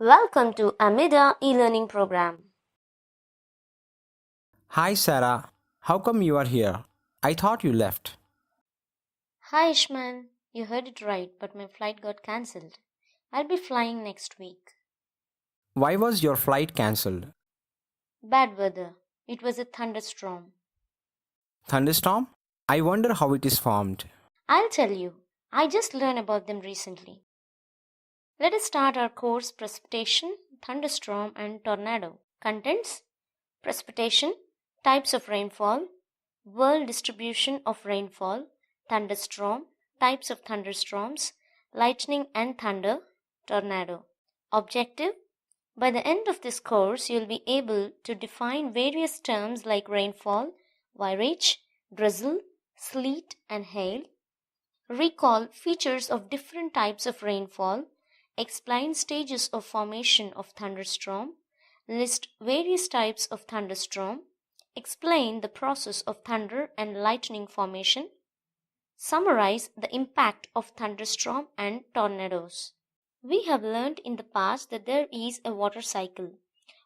Welcome to Amida e-learning program. Hi Sarah, how come you are here? I thought you left. Hi Ishman, you heard it right, but my flight got cancelled. I'll be flying next week. Why was your flight cancelled? Bad weather. It was a thunderstorm. Thunderstorm? I wonder how it is formed. I'll tell you. I just learned about them recently. Let us start our course Precipitation, Thunderstorm and Tornado. Contents: Precipitation, types of rainfall, world distribution of rainfall, thunderstorm, types of thunderstorms, lightning and thunder, tornado. Objective: by the end of this course, you'll be able to define various terms like rainfall, virage, drizzle, sleet, and hail, recall features of different types of rainfall, explain stages of formation of thunderstorm, list various types of thunderstorm, explain the process of thunder and lightning formation, summarize the impact of thunderstorm and tornadoes. We have learned in the past that there is a water cycle.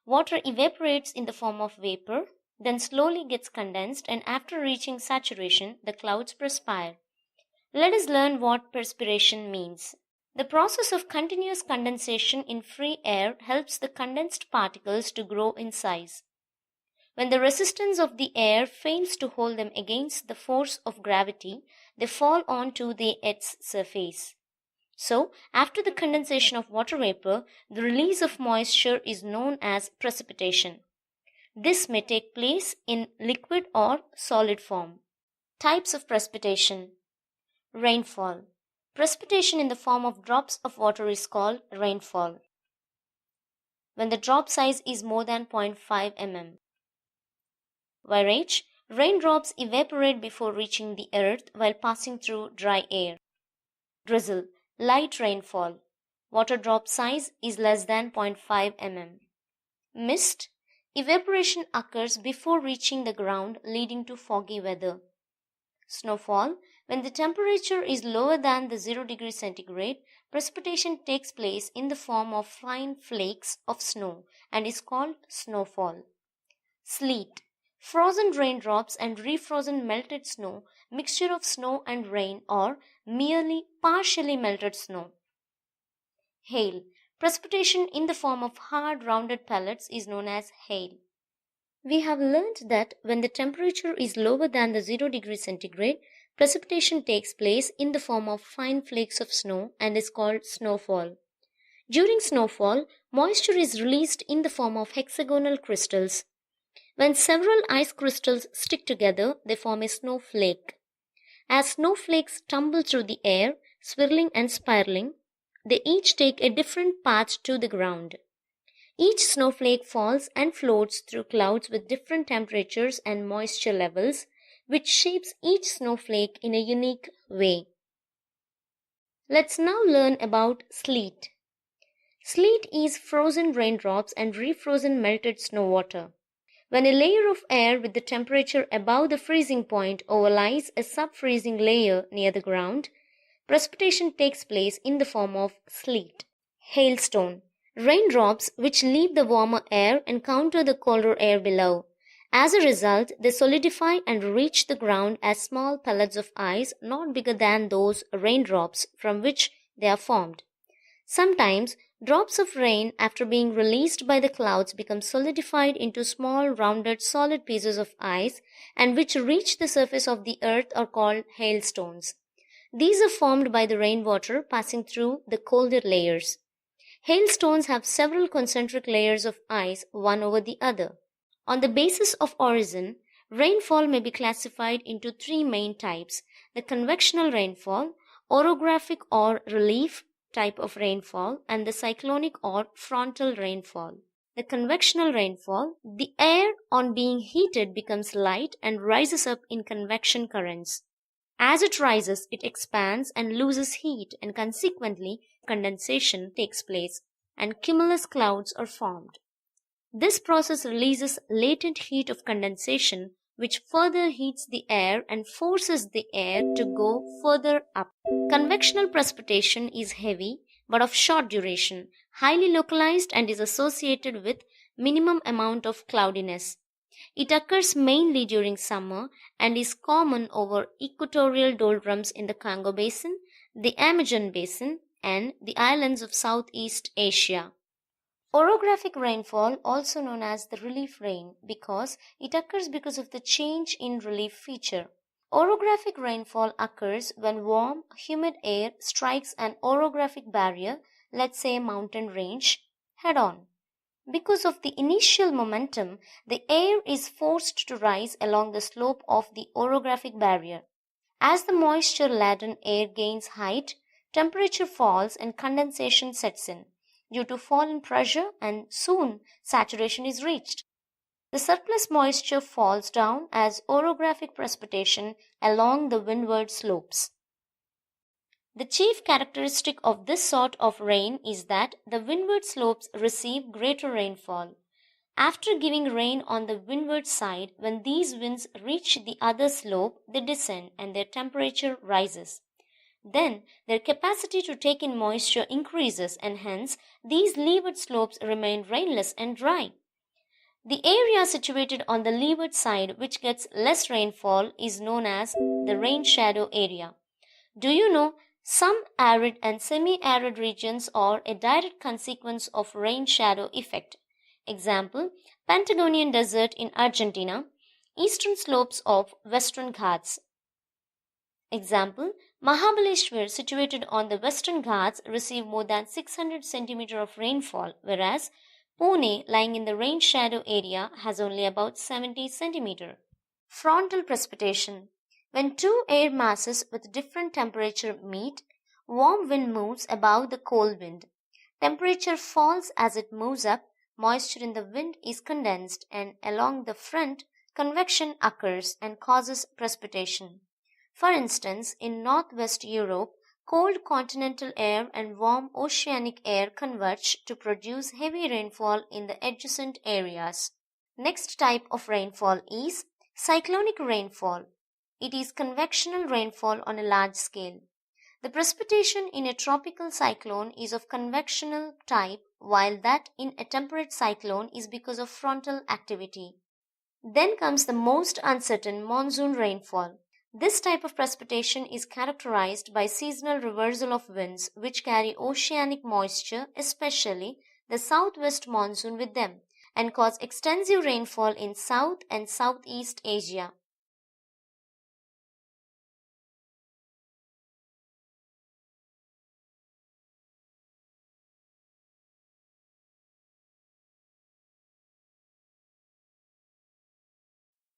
Water evaporates in the form of vapor, then slowly gets condensed, and after reaching saturation, the clouds perspire. Let us learn what perspiration means. The process of continuous condensation in free air helps the condensed particles to grow in size. When the resistance of the air fails to hold them against the force of gravity, they fall onto the Earth's surface. So, after the condensation of water vapor, the release of moisture is known as precipitation. This may take place in liquid or solid form. Types of precipitation: Rainfall. Precipitation in the form of drops of water is called rainfall, when the drop size is more than 0.5 mm. Virage. Raindrops evaporate before reaching the earth while passing through dry air. Drizzle. Light rainfall. Water drop size is less than 0.5 mm. Mist. Evaporation occurs before reaching the ground, leading to foggy weather. Snowfall. When the temperature is lower than the 0 degree centigrade, precipitation takes place in the form of fine flakes of snow and is called snowfall. Sleet. Frozen raindrops and refrozen melted snow, mixture of snow and rain, or merely partially melted snow. Hail. Precipitation in the form of hard rounded pellets is known as hail. We have learned that when the temperature is lower than the 0 degree centigrade, precipitation takes place in the form of fine flakes of snow and is called snowfall. During snowfall, moisture is released in the form of hexagonal crystals. When several ice crystals stick together, they form a snowflake. As snowflakes tumble through the air, swirling and spiraling, they each take a different path to the ground. Each snowflake falls and floats through clouds with different temperatures and moisture levels, which shapes each snowflake in a unique way. Let's now learn about sleet. Sleet is frozen raindrops and refrozen melted snow water. When a layer of air with the temperature above the freezing point overlies a sub-freezing layer near the ground, precipitation takes place in the form of sleet. Hailstone. Raindrops which leave the warmer air encounter the colder air below. As a result, they solidify and reach the ground as small pellets of ice not bigger than those raindrops from which they are formed. Sometimes, drops of rain after being released by the clouds become solidified into small rounded solid pieces of ice and which reach the surface of the earth are called hailstones. These are formed by the rainwater passing through the colder layers. Hailstones have several concentric layers of ice, one over the other. On the basis of origin, rainfall may be classified into three main types: the convectional rainfall, orographic or relief type of rainfall, and the cyclonic or frontal rainfall. The convectional rainfall: the air on being heated becomes light and rises up in convection currents. As it rises, it expands and loses heat, and consequently, condensation takes place and cumulus clouds are formed. This process releases latent heat of condensation, which further heats the air and forces the air to go further up. Convectional precipitation is heavy but of short duration. highly localized and is associated with minimum amount of cloudiness. It occurs mainly during summer and is common over equatorial doldrums in the Congo Basin, the Amazon Basin, and the islands of Southeast Asia. Orographic rainfall, also known as the relief rain, because it occurs because of the change in relief feature. Orographic rainfall occurs when warm, humid air strikes an orographic barrier, let's say a mountain range, head on. Because of the initial momentum, the air is forced to rise along the slope of the orographic barrier. As the moisture-laden air gains height, temperature falls and condensation sets in due to fall in pressure, and soon saturation is reached. The surplus moisture falls down as orographic precipitation along the windward slopes. The chief characteristic of this sort of rain is that the windward slopes receive greater rainfall. After giving rain on the windward side, when these winds reach the other slope, they descend and their temperature rises. Then their capacity to take in moisture increases, and hence these leeward slopes remain rainless and dry. The area situated on the leeward side which gets less rainfall is known as the rain shadow area. Do you know some arid and semi-arid regions are a direct consequence of rain shadow effect? Example, Patagonian Desert in Argentina, eastern slopes of Western Ghats. Example, Mahabaleshwar situated on the Western Ghats receive more than 600 cm of rainfall, whereas Pune, lying in the rain shadow area, has only about 70 cm. Frontal precipitation. When two air masses with different temperature meet, warm wind moves above the cold wind. Temperature falls as it moves up, moisture in the wind is condensed, and along the front, convection occurs and causes precipitation. For instance, in northwest Europe, cold continental air and warm oceanic air converge to produce heavy rainfall in the adjacent areas. Next type of rainfall is cyclonic rainfall. It is convectional rainfall on a large scale. The precipitation in a tropical cyclone is of convectional type, while that in a temperate cyclone is because of frontal activity. Then comes the most uncertain monsoon rainfall. This type of precipitation is characterized by seasonal reversal of winds which carry oceanic moisture, especially the southwest monsoon with them, and cause extensive rainfall in South and Southeast Asia.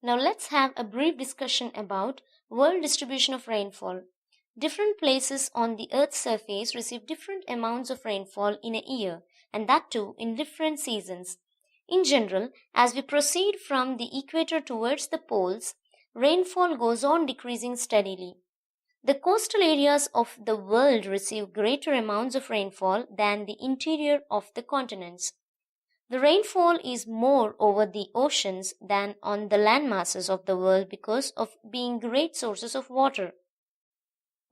Now let's have a brief discussion about world distribution of rainfall. Different places on the Earth's surface receive different amounts of rainfall in a year, and that too in different seasons. In general, as we proceed from the equator towards the poles, rainfall goes on decreasing steadily. The coastal areas of the world receive greater amounts of rainfall than the interior of the continents. The rainfall is more over the oceans than on the land masses of the world because of being great sources of water.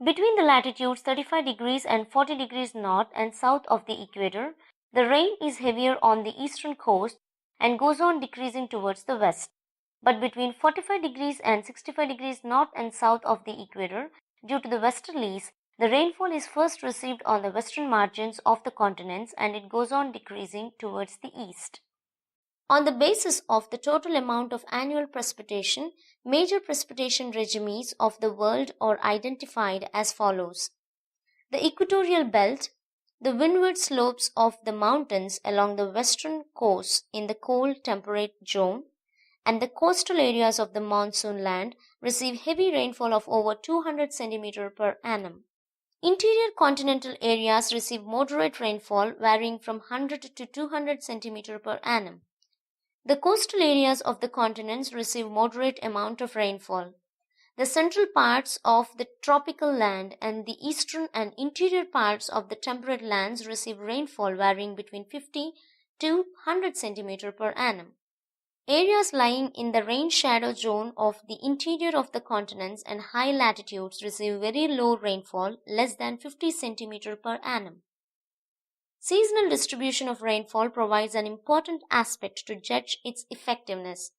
Between the latitudes 35 degrees and 40 degrees north and south of the equator, the rain is heavier on the eastern coast and goes on decreasing towards the west. But between 45 degrees and 65 degrees north and south of the equator, due to the westerlies, the rainfall is first received on the western margins of the continents and it goes on decreasing towards the east. On the basis of the total amount of annual precipitation, major precipitation regimes of the world are identified as follows. The equatorial belt, the windward slopes of the mountains along the western coast in the cold temperate zone, and the coastal areas of the monsoon land receive heavy rainfall of over 200 cm per annum. Interior continental areas receive moderate rainfall varying from 100 to 200 cm per annum. The coastal areas of the continents receive moderate amount of rainfall. The central parts of the tropical land and the eastern and interior parts of the temperate lands receive rainfall varying between 50 to 100 cm per annum. Areas lying in the rain shadow zone of the interior of the continents and high latitudes receive very low rainfall, less than 50 cm per annum. Seasonal distribution of rainfall provides an important aspect to judge its effectiveness.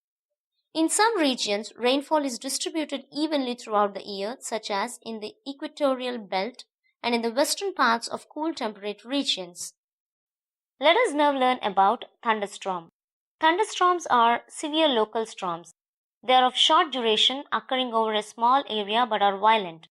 In some regions, rainfall is distributed evenly throughout the year, such as in the equatorial belt and in the western parts of cool temperate regions. Let us now learn about thunderstorm. Thunderstorms are severe local storms. They are of short duration, occurring over a small area but are violent.